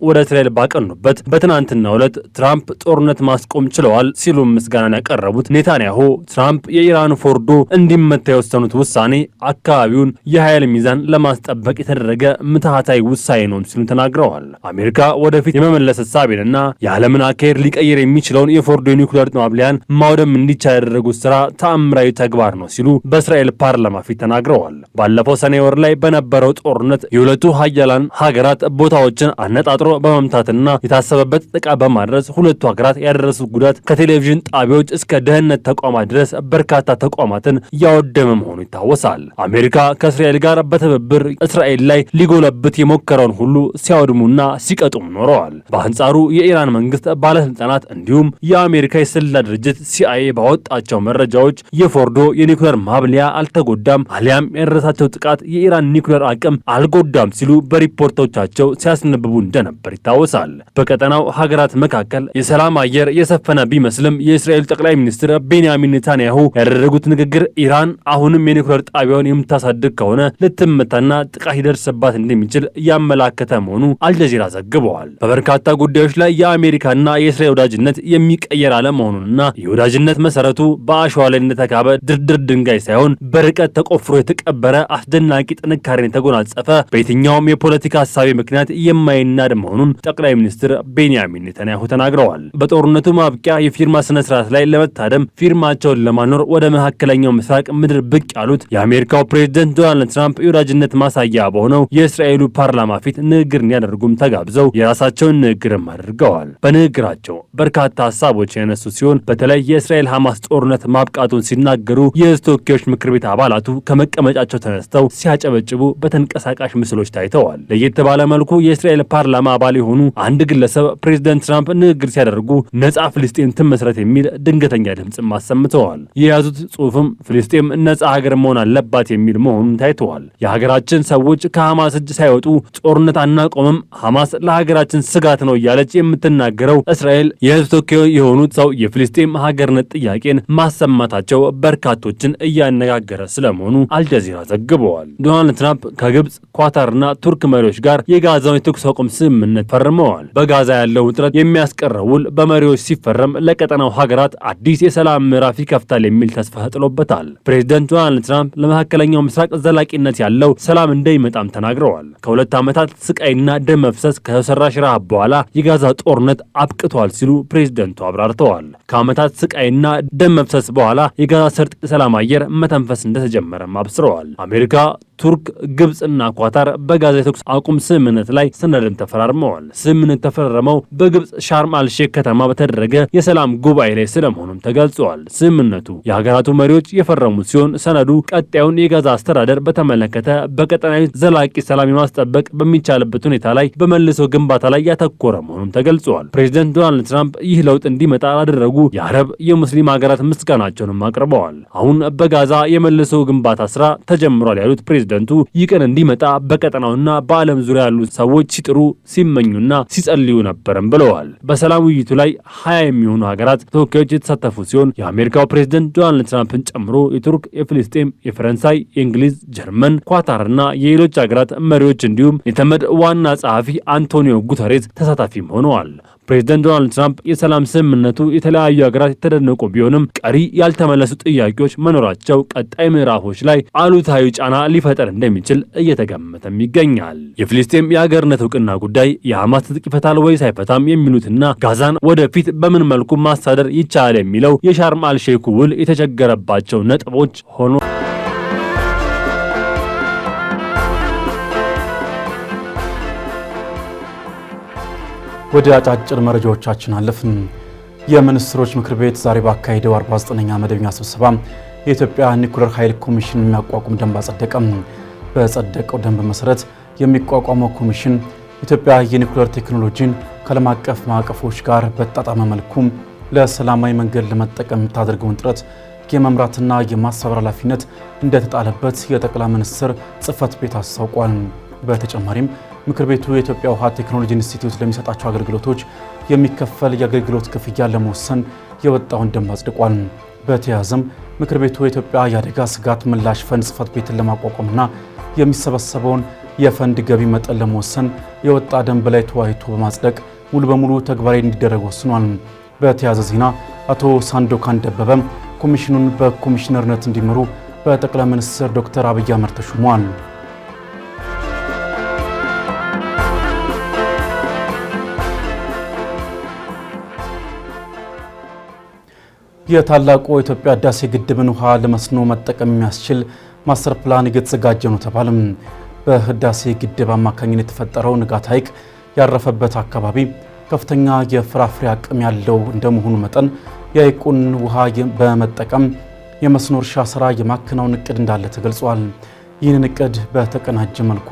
ወደ እስራኤል ባቀኑበት በትናንትናው ዕለት ትራምፕ ጦርነት ማስቆም ችለዋል ሲሉ ምስጋናን ያቀረቡት ኔታንያሁ ትራምፕ የኢራን ፎርዶ እንዲመታ የወሰኑት ውሳኔ አካባቢውን የኃይል ሚዛን ለማስጠበቅ የተደረገ ምትሃታዊ ውሳኔ ነው ሲሉ ተናግረዋል። አሜሪካ ወደፊት የመመለስ ሐሳቤንና የዓለምን አካሄድ ሊቀይር የሚችለውን የፎርዶ ኒውክሌር ማብሊያን ማውደም እንዲቻል ያደረጉት ስራ ተአምራዊ ተግባር ነው ሲሉ በእስራኤል ፓርላማ ፊት ተናግረዋል። ባለፈው ሰኔ ወር ላይ በነበረው ጦርነት የሁለቱ ሀያላን ሀገራት ቦታዎችን አነጣጥሮ በመምታትና የታሰበበት ጥቃት በማድረስ ሁለቱ ሀገራት ያደረሱት ጉዳት ከቴሌቪዥን ጣቢያዎች እስከ ደህንነት ተቋማት ድረስ በርካታ ተቋማትን ያወደመ መሆኑ ይታወሳል። አሜሪካ ከእስራኤል ጋር በትብብር እስራኤል ላይ ሊጎለብት የሞከረውን ሁሉ ሲያወድሙና ሲቀጡም ኖረዋል። በአንጻሩ የኢራን መንግስት ባለስልጣናት እንዲሁም የአሜሪካ የስለላ ድርጅት ሲአይኤ ባወጣቸው መረጃዎች የፎርዶ የኒውክሌር ማብሊያ አልተጎዳም አሊያም የደረሳቸው ጥቃት የኢራን ኒውክሌር አቅም አልጎዳም ሲሉ በሪፖርቶቻቸው ሲያስነብቡ እንደነበር ይታወሳል። በቀጠናው ሀገራት መካከል የሰላም አየር የሰፈነ ቢመስልም የእስራኤል ጠቅላይ ሚኒስትር ቤንያሚን ኔታንያሁ ያደረጉት ንግግር ኢራን አሁንም የኒውክሌር ጣቢያውን የምታሳድግ ከሆነ ልትመታና ጥቃት ይደርስባት እንደሚችል ያመላከተ መሆኑ አልጀዚራ ዘግበዋል። በበርካታ ጉዳዮች ላይ የአሜሪካና የእስራኤል ወዳጅነት የሚቀየር አለመሆኑንና የወዳጅነት መሰረቱ በአሸዋ ላይ እንደተካበ ድርድር ድንጋይ ሳይሆን በርቀት ተቆፍሮ የተቀበረ አስደናቂ ጥንካሬን የተጎናጸፈ በየትኛውም የፖለቲካ ሀሳቤ ምክንያት የማይናድ መሆኑን ጠቅላይ ሚኒስትር ቤንያሚን ኔታንያሁ ተናግረዋል። በጦርነቱ ማብቂያ የፊርማ ስነ ስርዓት ላይ ለመታደም ፊርማቸውን ለማኖር ወደ መካከለኛው ምስራቅ ምድር ብቅ ያሉት የአሜሪካው ፕሬዝዳንት ዶናልድ ትራምፕ የወዳጅነት ማሳያ በሆነው የእስራኤሉ ፓርላማ ፊት ንግግር እንዲያደርጉም ተጋብዘው የራሳቸውን ንግግርም አድርገዋል። በንግግራቸው በርካታ ሀሳቦች ያነሱ ሲሆን በተለይ የእስራኤል ሐማስ ጦርነት ማብቃቱን ሲናገሩ የሕዝብ ተወካዮች ምክር ቤት አባላቱ ከመቀመጫቸው ተነስተው ሲያጨበጭቡ በተንቀሳቃሽ ምስሎች ታይተዋል። ለየት ባለ መልኩ የእስራኤል ፓርላማ አባል የሆኑ አንድ ግለሰብ ፕሬዝዳንት ትራምፕ ንግግር ሲያደርጉ ነጻ ፍልስጤም ትመስረት የሚል ድንገተኛ ድምጽም አሰምተዋል። የያዙት ጽሑፍም ፍልስጤም ነጻ ሀገር መሆን አለባት የሚል መሆኑን ታይተዋል። የሀገራችን ሰዎች ከሐማስ እጅ ሳይወጡ ጦርነት አናቆምም፣ ሐማስ ለሀገራችን ስጋት ነው እያለች የምትናገረው እስራኤል የህዝብ ተወካዮች የሆኑት ሰው የፍልስጤም ሀገርነት ጥያቄን ማሰማታቸው በርካቶችን እያነጋገረ ስለመሆኑ አልጀዚራ ዘግበዋል። ዶናልድ ትራምፕ ከግብጽ ኳታርና ቱርክ መሪዎች ጋር የጋዛውን የተኩስ አቁም ስምምነት ፈርመዋል። በጋዛ ያለው ውጥረት የሚያስቀረው ውል በመሪዎች ሲፈረም ለቀጠናው ሀገራት አዲስ የሰላም ምዕራፍ ይከፍታል የሚል ተስፋ ተጥሎበታል። ፕሬዝዳንት ዶናልድ ትራምፕ ለመካከለኛው ምስራቅ ዘላቂነት ያለው ሰላም እንደሚመጣም ተናግረዋል። ከሁለት ዓመታት ስቃይና ደም መፍሰስ ከሰው ሰራሽ ረሃብ በኋላ የጋዛ ጦርነት አብቅቷል ሲሉ ፕሬዝዳንቱ አብራርተዋል። ከዓመታት ስቃይና ደም መፍሰስ በኋላ የጋዛ ሰርጥ ሰላም አየር መተንፈስ እንደተጀመረም አብስረዋል። አሜሪካ፣ ቱርክ፣ ግብጽና ኳታር በጋዛ የተኩስ አቁም ስምምነት ላይ ሰነድም ተፈራርመዋል። ስምምነት ተፈረመው በግብጽ ሻርም አልሼክ ከተማ በተደረገ የሰላም ጉባኤ ላይ ስለመሆኑም ተገልጿል። ስምምነቱ የሀገራቱ መሪዎች የፈረሙት ሲሆን ሰነዱ ቀጣዩን የጋዛ አስተዳደር በተመለከተ በቀጠናዊ ዘላቂ ሰላም የማስጠበቅ በሚቻልበት ሁኔታ ላይ በመልሶ ግንባታ ላይ ያተኮረ መሆኑም ተገልጿል። ፕሬዝዳንት ዶናልድ ትራምፕ ይህ ለውጥ እንዲመጣ ላደረጉ የአረብ የሙስሊም ሀገራት ምስጋናቸውንም አቅርበዋል። አሁን በጋዛ የመልሶ ግንባታ ስራ ተጀምሯል ያሉት ፕሬዝዳንቱ ይህ ቀን እንዲመጣ በቀጠናውና በዓለም ዙሪያ ያሉ ሰዎች ሲጥሩ ሲመኙና ሲጸልዩ ነበርም ብለዋል። በሰላም ውይይቱ ላይ 20 የሚሆኑ ሀገራት ተወካዮች የተሳተፉ ሲሆን የአሜሪካው ፕሬዝዳንት ዶናልድ ትራምፕን ጨምሮ የቱርክ፣ የፍልስጤም፣ የፈረንሳይ፣ የእንግሊዝ፣ ጀርመን፣ ኳታርና የሌሎች ሀገራት መሪዎች እንዲሁም የተመድ ዋና ጸሐፊ አንቶኒዮ ጉተሬዝ ተሳታፊም ሆነዋል። ፕሬዝዳንት ዶናልድ ትራምፕ የሰላም ስምምነቱ የተለያዩ ሀገራት የተደነቁ ቢሆንም ቀሪ ያልተመለሱ ጥያቄዎች መኖራቸው ቀጣይ ምዕራፎች ላይ አሉታዊ ጫና ሊፈጠር እንደሚችል እየተገመተም ይገኛል። የፍልስጤም የሀገርነት እውቅና ጉዳይ፣ የሐማስ ትጥቅ ይፈታል ወይስ አይፈታም የሚሉትና ጋዛን ወደፊት በምን መልኩ ማስተዳደር ይቻላል የሚለው የሻርም አልሼኩ ውል የተቸገረባቸው ነጥቦች ሆኖ ወደ አጫጭር መረጃዎቻችን አለፍን። የሚኒስትሮች ምክር ቤት ዛሬ ባካሄደው 49ኛ መደበኛ ስብሰባ የኢትዮጵያ ኒውክሌር ኃይል ኮሚሽን የሚያቋቁም ደንብ አጸደቀም። በጸደቀው ደንብ መሰረት የሚቋቋመው ኮሚሽን ኢትዮጵያ የኒውክሌር ቴክኖሎጂን ከዓለም አቀፍ ማዕቀፎች ጋር በተጣጣመ መልኩ ለሰላማዊ መንገድ ለመጠቀም የምታደርገውን ጥረት የመምራትና የማስተባበር ኃላፊነት እንደተጣለበት የጠቅላይ ሚኒስትር ጽሕፈት ቤት አስታውቋል። በተጨማሪም ምክር ቤቱ የኢትዮጵያ ውሃ ቴክኖሎጂ ኢንስቲትዩት ለሚሰጣቸው አገልግሎቶች የሚከፈል የአገልግሎት ክፍያ ለመወሰን የወጣውን ደንብ አጽድቋል። በተያያዘም ምክር ቤቱ የኢትዮጵያ የአደጋ ስጋት ምላሽ ፈንድ ጽሕፈት ቤትን ለማቋቋምና የሚሰበሰበውን የፈንድ ገቢ መጠን ለመወሰን የወጣ ደንብ ላይ ተወያይቶ በማጽደቅ ሙሉ በሙሉ ተግባራዊ እንዲደረግ ወስኗል። በተያያዘ ዜና አቶ ሳንዶካን ደበበ ኮሚሽኑን በኮሚሽነርነት እንዲመሩ በጠቅላይ ሚኒስትር ዶክተር አብይ አህመድ ተሾመዋል። የታላቁ የኢትዮጵያ ህዳሴ ግድብን ውሃ ለመስኖ መጠቀም የሚያስችል ማስተር ፕላን እየተዘጋጀ ነው ተባለም። በህዳሴ ግድብ አማካኝነት የተፈጠረው ንጋት ሐይቅ ያረፈበት አካባቢ ከፍተኛ የፍራፍሬ አቅም ያለው እንደመሆኑ መጠን የሐይቁን ውሃ በመጠቀም የመስኖ እርሻ ስራ የማከናወን እቅድ እንዳለ ተገልጿል። ይህንን እቅድ በተቀናጀ መልኩ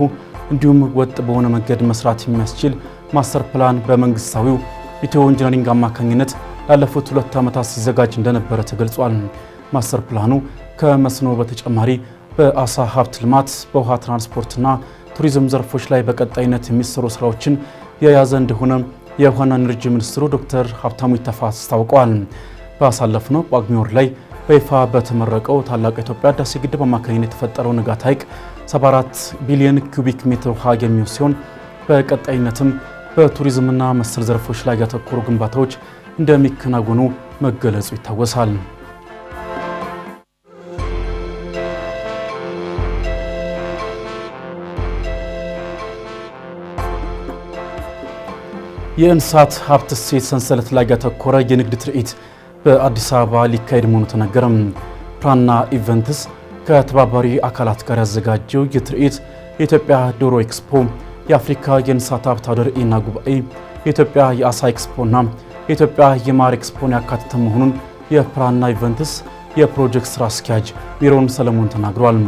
እንዲሁም ወጥ በሆነ መንገድ መስራት የሚያስችል ማስተር ፕላን በመንግስታዊው ኢትዮ ኢንጂነሪንግ አማካኝነት ላለፉት 2 ዓመታት ሲዘጋጅ እንደነበረ ተገልጿል። ማስተር ፕላኑ ከመስኖ በተጨማሪ በአሳ ሀብት ልማት፣ በውሃ ትራንስፖርትና ቱሪዝም ዘርፎች ላይ በቀጣይነት የሚሰሩ ስራዎችን የያዘ እንደሆነ የውሃና ኢነርጂ ሚኒስትሩ ዶክተር ሀብታሙ ኢተፋ አስታውቀዋል። ባሳለፍነው ጳጉሜ ወር ላይ በይፋ በተመረቀው ታላቁ የኢትዮጵያ ህዳሴ ግድብ አማካኝነት የተፈጠረው ንጋት ሐይቅ 74 ቢሊዮን ኩቢክ ሜትር ውሃ የሚይዝ ሲሆን በቀጣይነትም በቱሪዝምና መሰል ዘርፎች ላይ ያተኮሩ ግንባታዎች እንደሚከናወኑ መገለጹ ይታወሳል። የእንስሳት ሀብት እሴት ሰንሰለት ላይ ያተኮረ የንግድ ትርኢት በአዲስ አበባ ሊካሄድ መሆኑ ተነገረም። ፕራና ኢቨንትስ ከተባባሪ አካላት ጋር ያዘጋጀው የትርኢት የኢትዮጵያ ዶሮ ኤክስፖ፣ የአፍሪካ የእንስሳት ሀብት አውደ ርዕይና ጉባኤ፣ የኢትዮጵያ የአሳ ኤክስፖና የኢትዮጵያ የማር ኤክስፖን ያካተተ መሆኑን የፕራና ኢቨንትስ የፕሮጀክት ስራ አስኪያጅ ሚሮን ሰለሞን ተናግሯል።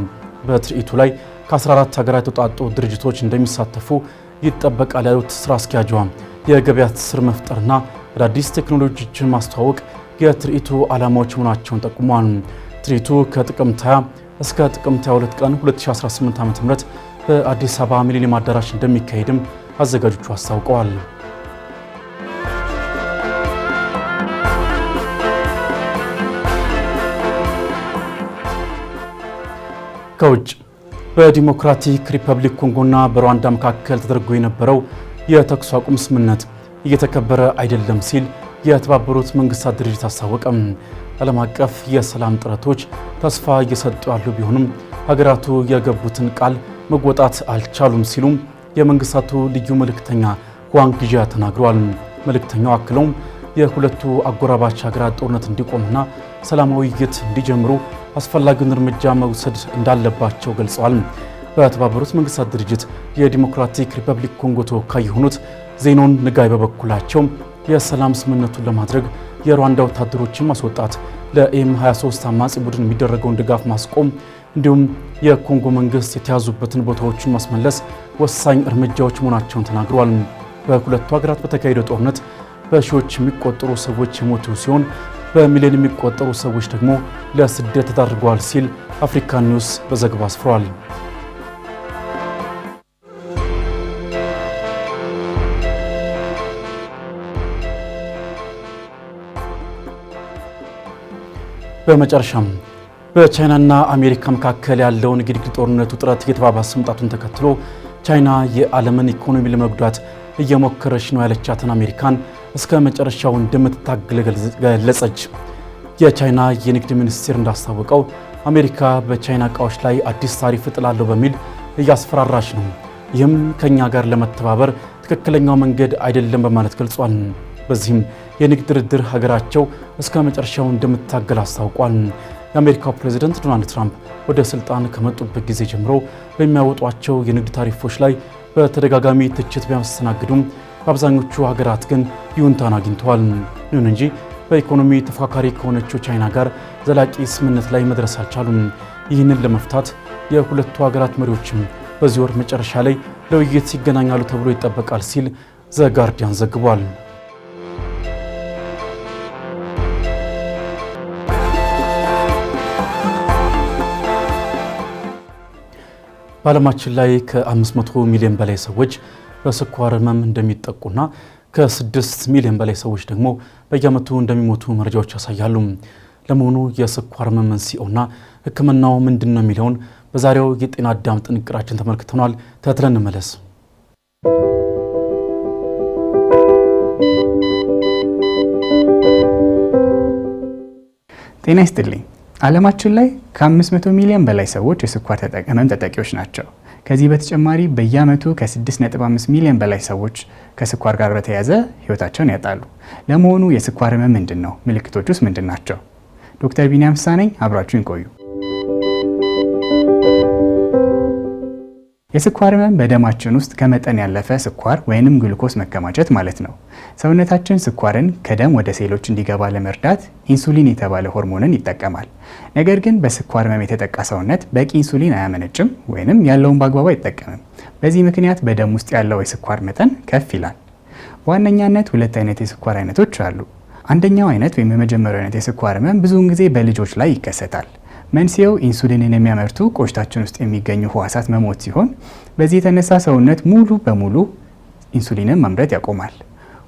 በትርኢቱ ላይ ከ14 ሀገራት የተውጣጡ ድርጅቶች እንደሚሳተፉ ይጠበቃል ያሉት ስራ አስኪያጇ የገበያ ትስስር መፍጠርና አዳዲስ ቴክኖሎጂዎችን ማስተዋወቅ የትርኢቱ ዓላማዎች መሆናቸውን ጠቁሟል። ትርኢቱ ከጥቅምት 20 እስከ ጥቅምት 22 ቀን 2018 ዓ.ም በአዲስ አበባ ሚሊኒየም አዳራሽ እንደሚካሄድም አዘጋጆቹ አስታውቀዋል። ከውጭ በዲሞክራቲክ ሪፐብሊክ ኮንጎና በሩዋንዳ መካከል ተደርጎ የነበረው የተኩስ አቁም ስምምነት እየተከበረ አይደለም ሲል የተባበሩት መንግስታት ድርጅት አስታወቀም። ዓለም አቀፍ የሰላም ጥረቶች ተስፋ እየሰጡ ያሉ ቢሆንም ሀገራቱ የገቡትን ቃል መወጣት አልቻሉም ሲሉም የመንግስታቱ ልዩ መልእክተኛ ሁዋን ጊጂያ ተናግረዋል። መልእክተኛው አክለውም የሁለቱ አጎራባች ሀገራት ጦርነት እንዲቆምና ሰላማዊ ውይይት እንዲጀምሩ አስፈላጊውን እርምጃ መውሰድ እንዳለባቸው ገልጸዋል። በተባበሩት መንግስታት ድርጅት የዲሞክራቲክ ሪፐብሊክ ኮንጎ ተወካይ የሆኑት ዜኖን ንጋይ በበኩላቸው የሰላም ስምምነቱን ለማድረግ የሩዋንዳ ወታደሮችን ማስወጣት፣ ለኤም 23 አማጺ ቡድን የሚደረገውን ድጋፍ ማስቆም እንዲሁም የኮንጎ መንግስት የተያዙበትን ቦታዎችን ማስመለስ ወሳኝ እርምጃዎች መሆናቸውን ተናግረዋል። በሁለቱ ሀገራት በተካሄደው ጦርነት በሺዎች የሚቆጠሩ ሰዎች የሞቱ ሲሆን በሚሊዮን የሚቆጠሩ ሰዎች ደግሞ ለስደት ተዳርገዋል ሲል አፍሪካ ኒውስ በዘገባ አስፍሯል። በመጨረሻም በቻይናና አሜሪካ መካከል ያለውን ንግድ ጦርነት ውጥረት እየተባባሰ መምጣቱን ተከትሎ ቻይና የዓለምን ኢኮኖሚ ለመጉዳት እየሞከረች ነው ያለቻትን አሜሪካን እስከ መጨረሻው እንደምትታገል ገለጸች። የቻይና የንግድ ሚኒስቴር እንዳስታወቀው አሜሪካ በቻይና ዕቃዎች ላይ አዲስ ታሪፍ እጥላለሁ በሚል እያስፈራራች ነው። ይህም ከኛ ጋር ለመተባበር ትክክለኛው መንገድ አይደለም በማለት ገልጿል። በዚህም የንግድ ድርድር ሀገራቸው እስከ መጨረሻው እንደምትታገል አስታውቋል። የአሜሪካው ፕሬዝዳንት ዶናልድ ትራምፕ ወደ ስልጣን ከመጡበት ጊዜ ጀምሮ በሚያወጧቸው የንግድ ታሪፎች ላይ በተደጋጋሚ ትችት ቢያስተናግዱም በአብዛኞቹ ሀገራት ግን ይሁንታን አግኝተዋል። ይሁን እንጂ በኢኮኖሚ ተፎካካሪ ከሆነችው ቻይና ጋር ዘላቂ ስምምነት ላይ መድረስ አልቻሉም። ይህንን ለመፍታት የሁለቱ ሀገራት መሪዎችም በዚህ ወር መጨረሻ ላይ ለውይይት ይገናኛሉ ተብሎ ይጠበቃል ሲል ዘ ጋርዲያን ዘግቧል። በዓለማችን ላይ ከ500 ሚሊዮን በላይ ሰዎች በስኳር ህመም እንደሚጠቁና ከ6 ሚሊዮን በላይ ሰዎች ደግሞ በየዓመቱ እንደሚሞቱ መረጃዎች ያሳያሉ። ለመሆኑ የስኳር ህመም መንስኤውና ሕክምናው ምንድን ነው የሚለውን በዛሬው የጤና አዳም ጥንቅራችን ተመልክተናል። ተከታትለን እንመለስ። ጤና ይስጥልኝ። ዓለማችን ላይ ከ500 ሚሊዮን በላይ ሰዎች የስኳር ህመም ተጠቂዎች ናቸው። ከዚህ በተጨማሪ በየዓመቱ ከ6.5 ሚሊዮን በላይ ሰዎች ከስኳር ጋር በተያያዘ ህይወታቸውን ያጣሉ። ለመሆኑ የስኳር ህመም ምንድን ነው? ምልክቶቹስ ምንድን ናቸው? ዶክተር ቢኒያም ፍስሐ ነኝ። አብራችሁን ቆዩ። የስኳር ህመም በደማችን ውስጥ ከመጠን ያለፈ ስኳር ወይንም ግሉኮስ መከማቸት ማለት ነው። ሰውነታችን ስኳርን ከደም ወደ ሴሎች እንዲገባ ለመርዳት ኢንሱሊን የተባለ ሆርሞንን ይጠቀማል። ነገር ግን በስኳር ህመም የተጠቃ ሰውነት በቂ ኢንሱሊን አያመነጭም ወይንም ያለውን በአግባቡ አይጠቀምም። በዚህ ምክንያት በደም ውስጥ ያለው የስኳር መጠን ከፍ ይላል። በዋነኛነት ሁለት አይነት የስኳር አይነቶች አሉ። አንደኛው አይነት ወይም የመጀመሪያው አይነት የስኳር ህመም ብዙውን ጊዜ በልጆች ላይ ይከሰታል። መንስኤው ኢንሱሊንን የሚያመርቱ ቆሽታችን ውስጥ የሚገኙ ህዋሳት መሞት ሲሆን በዚህ የተነሳ ሰውነት ሙሉ በሙሉ ኢንሱሊንን ማምረት ያቆማል።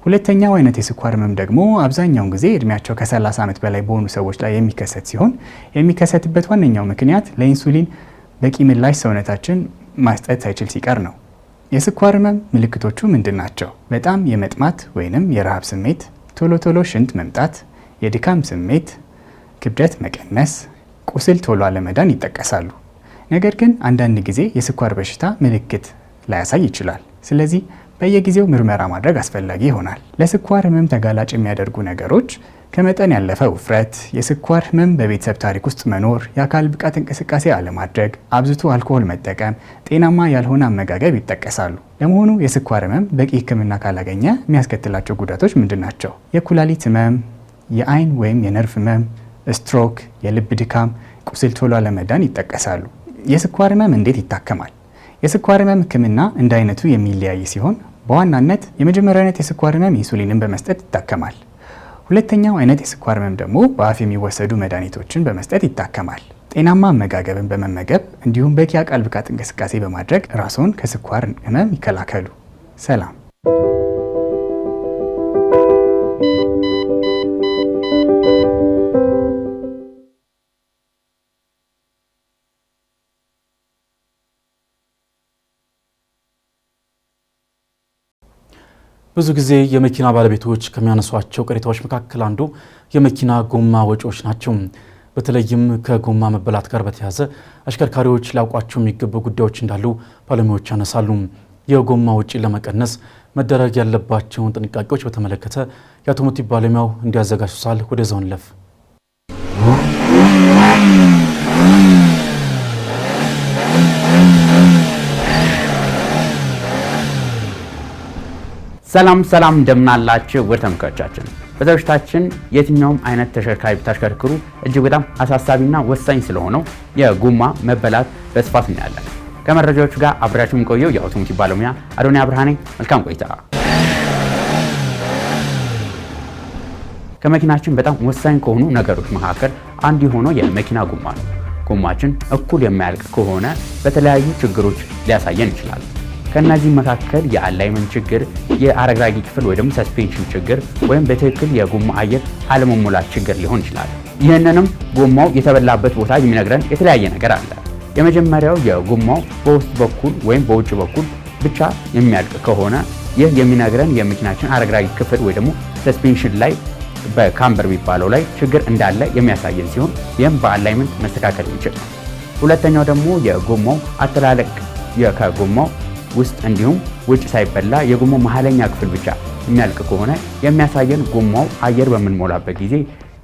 ሁለተኛው አይነት የስኳር ህመም ደግሞ አብዛኛውን ጊዜ እድሜያቸው ከ30 ዓመት በላይ በሆኑ ሰዎች ላይ የሚከሰት ሲሆን የሚከሰትበት ዋነኛው ምክንያት ለኢንሱሊን በቂ ምላሽ ሰውነታችን ማስጠት ሳይችል ሲቀር ነው። የስኳር ህመም ምልክቶቹ ምንድን ናቸው? በጣም የመጥማት ወይንም የረሃብ ስሜት፣ ቶሎ ቶሎ ሽንት መምጣት፣ የድካም ስሜት፣ ክብደት መቀነስ፣ ቁስል ቶሎ አለመዳን ይጠቀሳሉ። ነገር ግን አንዳንድ ጊዜ የስኳር በሽታ ምልክት ላያሳይ ይችላል። ስለዚህ በየጊዜው ምርመራ ማድረግ አስፈላጊ ይሆናል። ለስኳር ህመም ተጋላጭ የሚያደርጉ ነገሮች ከመጠን ያለፈ ውፍረት፣ የስኳር ህመም በቤተሰብ ታሪክ ውስጥ መኖር፣ የአካል ብቃት እንቅስቃሴ አለማድረግ፣ አብዝቶ አልኮሆል መጠቀም፣ ጤናማ ያልሆነ አመጋገብ ይጠቀሳሉ። ለመሆኑ የስኳር ህመም በቂ ሕክምና ካላገኘ የሚያስከትላቸው ጉዳቶች ምንድን ናቸው? የኩላሊት ህመም፣ የአይን ወይም የነርቭ ህመም፣ ስትሮክ፣ የልብ ድካም፣ ቁስል ቶሎ አለመዳን ይጠቀሳሉ። የስኳር ህመም እንዴት ይታከማል? የስኳር ህመም ህክምና እንደ አይነቱ የሚለያይ ሲሆን በዋናነት የመጀመሪያው አይነት የስኳር ህመም ኢንሱሊንን በመስጠት ይታከማል። ሁለተኛው አይነት የስኳር ህመም ደግሞ በአፍ የሚወሰዱ መድኃኒቶችን በመስጠት ይታከማል። ጤናማ አመጋገብን በመመገብ እንዲሁም በቂ አካል ብቃት እንቅስቃሴ በማድረግ ራስዎን ከስኳር ህመም ይከላከሉ። ሰላም። ብዙ ጊዜ የመኪና ባለቤቶች ከሚያነሷቸው ቅሬታዎች መካከል አንዱ የመኪና ጎማ ወጪዎች ናቸው። በተለይም ከጎማ መበላት ጋር በተያያዘ አሽከርካሪዎች ሊያውቋቸው የሚገቡ ጉዳዮች እንዳሉ ባለሙያዎች ያነሳሉ። የጎማ ወጪ ለመቀነስ መደረግ ያለባቸውን ጥንቃቄዎች በተመለከተ የአውቶሞቲቭ ባለሙያው እንዲያዘጋጁታል። ወደ ዞን ለፍ ሰላም እንደምናላችሁ ውድ ተመልካቾቻችን፣ በዝግጅታችን የትኛውም አይነት ተሽከርካሪ ብታሽከርክሩ እጅግ በጣም አሳሳቢና ወሳኝ ስለሆነው የጎማ መበላት በስፋት እናያለን። ከመረጃዎቹ ጋር አብራችሁ የሚቆየው የአውቶሞቲቭ ባለሙያ አዶንያ ብርሃኔ። መልካም ቆይታ። ከመኪናችን በጣም ወሳኝ ከሆኑ ነገሮች መካከል አንዱ የሆነው የመኪና ጎማ ነው። ጎማችን እኩል የማያልቅ ከሆነ በተለያዩ ችግሮች ሊያሳየን ይችላል። ከነዚህ መካከል የአላይመንት ችግር፣ የአረግራጊ ክፍል ወይ ደግሞ ሰስፔንሽን ችግር ወይም በትክክል የጎማ አየር አለመሞላት ችግር ሊሆን ይችላል። ይህንንም ጎማው የተበላበት ቦታ የሚነግረን የተለያየ ነገር አለ። የመጀመሪያው የጎማው በውስጥ በኩል ወይም በውጭ በኩል ብቻ የሚያልቅ ከሆነ ይህ የሚነግረን የመኪናችን አረግራጊ ክፍል ወይ ደግሞ ሰስፔንሽን ላይ በካምበር የሚባለው ላይ ችግር እንዳለ የሚያሳየን ሲሆን ይህም በአላይመንት መስተካከል የሚችል ነው። ሁለተኛው ደግሞ የጎማው አተላለቅ ከጎማው ውስጥ እንዲሁም ውጭ ሳይበላ የጎማው መሀለኛ ክፍል ብቻ የሚያልቅ ከሆነ የሚያሳየን ጎማው አየር በምንሞላበት ጊዜ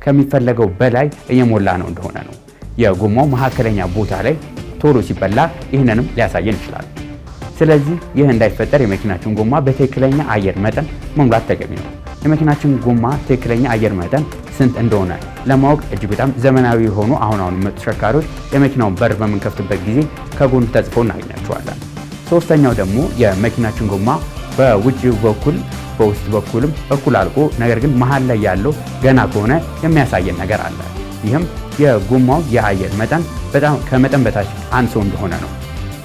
ከሚፈለገው በላይ እየሞላ ነው እንደሆነ ነው። የጎማው መካከለኛ ቦታ ላይ ቶሎ ሲበላ ይህንንም ሊያሳየን ይችላል። ስለዚህ ይህ እንዳይፈጠር የመኪናችን ጎማ በትክክለኛ አየር መጠን መሙላት ተገቢ ነው። የመኪናችን ጎማ ትክክለኛ አየር መጠን ስንት እንደሆነ ለማወቅ እጅግ በጣም ዘመናዊ የሆኑ አሁን የመጡ ተሽከርካሪዎች የመኪናውን በር በምንከፍትበት ጊዜ ከጎን ተጽፎ እናገኛቸዋለን። ሶስተኛው ደግሞ የመኪናችን ጎማ በውጭ በኩል በውስጥ በኩልም እኩል አልቆ ነገር ግን መሃል ላይ ያለው ገና ከሆነ የሚያሳየን ነገር አለ። ይህም የጎማው የአየር መጠን በጣም ከመጠን በታች አንሶ እንደሆነ ነው።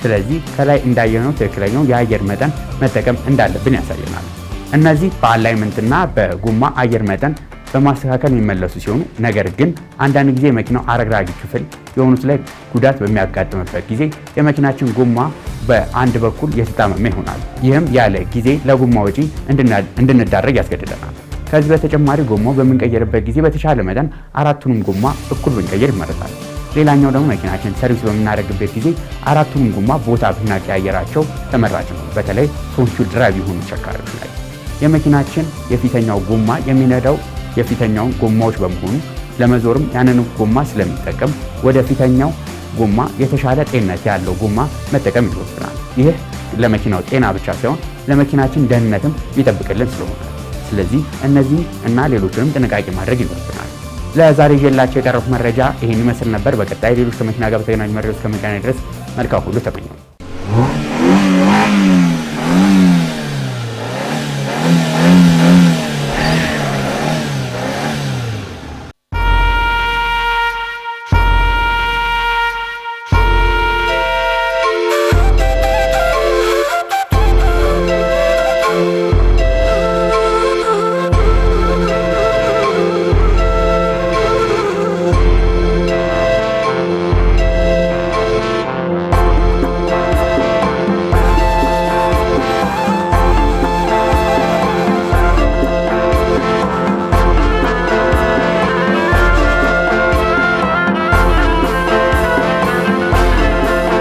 ስለዚህ ከላይ እንዳየነው ትክክለኛው የአየር መጠን መጠቀም እንዳለብን ያሳየናል። እነዚህ በአላይመንትና በጎማ አየር መጠን በማስተካከል የሚመለሱ ሲሆኑ ነገር ግን አንዳንድ ጊዜ የመኪናው አረግራጊ ክፍል የሆኑት ላይ ጉዳት በሚያጋጥምበት ጊዜ የመኪናችን ጎማ በአንድ በኩል የተጣመመ ይሆናል። ይህም ያለ ጊዜ ለጎማ ወጪ እንድንዳረግ ያስገድደናል። ከዚህ በተጨማሪ ጎማው በምንቀየርበት ጊዜ በተቻለ መጠን አራቱንም ጎማ እኩል ብንቀየር ይመረጣል። ሌላኛው ደግሞ መኪናችን ሰርቪስ በምናደርግበት ጊዜ አራቱንም ጎማ ቦታ ብናቀያየራቸው ተመራጭ ነው። በተለይ ፎንቹ ድራይቭ የሆኑ ተሽከርካሪዎች ላይ የመኪናችን የፊተኛው ጎማ የሚነዳው የፊተኛውን ጎማዎች በመሆኑ ለመዞርም ያንን ጎማ ስለሚጠቀም ወደ ፊተኛው ጎማ የተሻለ ጤንነት ያለው ጎማ መጠቀም ይኖርብናል። ይህ ለመኪናው ጤና ብቻ ሳይሆን ለመኪናችን ደህንነትም ይጠብቅልን ስለሆነ ስለዚህ እነዚህ እና ሌሎችንም ጥንቃቄ ማድረግ ይኖርብናል። ለዛሬ ይዤላችሁ የቀረቡት መረጃ ይሄን ይመስል ነበር። በቀጣይ ሌሎች ከመኪና ጋር በተገናኙ መረጃዎች እስከምንገናኝ ድረስ መልካም ሁሉ ተመኘው።